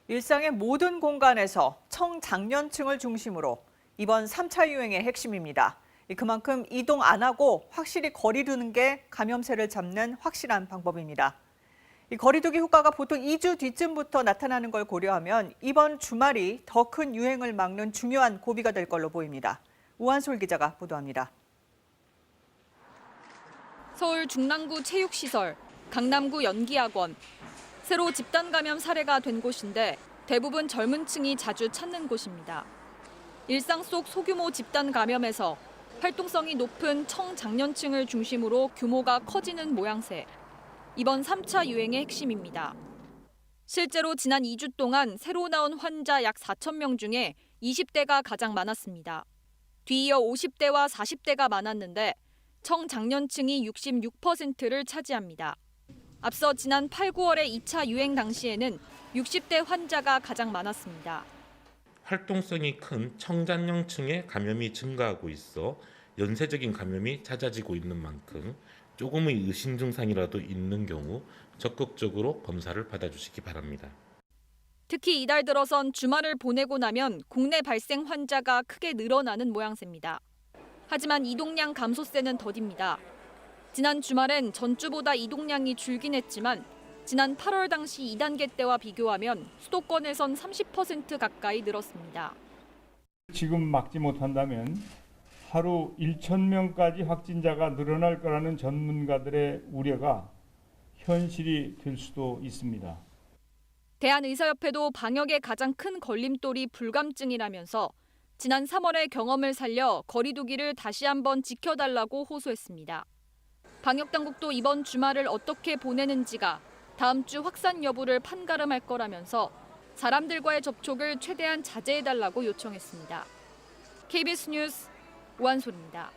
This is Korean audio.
일상의 모든 공간에서 청장년층을 중심으로 이번 3차 유행의 핵심입니다. 그만큼 이동 안 하고 확실히 거리 두는 게 감염세를 잡는 확실한 방법입니다. 이 거리 두기 효과가 보통 2주 뒤쯤부터 나타나는 걸 고려하면 이번 주말이 더 큰 유행을 막는 중요한 고비가 될 걸로 보입니다. 우한솔 기자가 보도합니다. 서울 중랑구 체육시설, 강남구 연기학원. 새로 집단 감염 사례가 된 곳인데 대부분 젊은 층이 자주 찾는 곳입니다. 일상 속 소규모 집단 감염에서 활동성이 높은 청장년층을 중심으로 규모가 커지는 모양새. 이번 3차 유행의 핵심입니다. 실제로 지난 2주 동안 새로 나온 환자 약 4천 명 중에 20대가 가장 많았습니다. 뒤이어 50대와 40대가 많았는데 청장년층이 66%를 차지합니다. 앞서 지난 8, 9월의 2차 유행 당시에는 60대 환자가 가장 많았습니다. 활동성이 큰 청장년층의 감염이 증가하고 있어 연쇄적인 감염이 잦아지고 있는 만큼 조금의 의심 증상이라도 있는 경우 적극적으로 검사를 받아주시기 바랍니다. 특히 이달 들어선 주말을 보내고 나면 국내 발생 환자가 크게 늘어나는 모양새입니다. 하지만 이동량 감소세는 더딥니다. 지난 주말엔 전주보다 이동량이 줄긴 했지만 지난 8월 당시 2단계 때와 비교하면 수도권에선 30% 가까이 늘었습니다. 지금 막지 못한다면 하루 1,000명까지 확진자가 늘어날 거라는 전문가들의 우려가 현실이 될 수도 있습니다. 대한의사협회도 방역의 가장 큰 걸림돌이 불감증이라면서 지난 3월의 경험을 살려 거리 두기를 다시 한번 지켜달라고 호소했습니다. 방역당국도 이번 주말을 어떻게 보내는지가 다음 주 확산 여부를 판가름할 거라면서 사람들과의 접촉을 최대한 자제해달라고 요청했습니다. KBS 뉴스 우한솔입니다.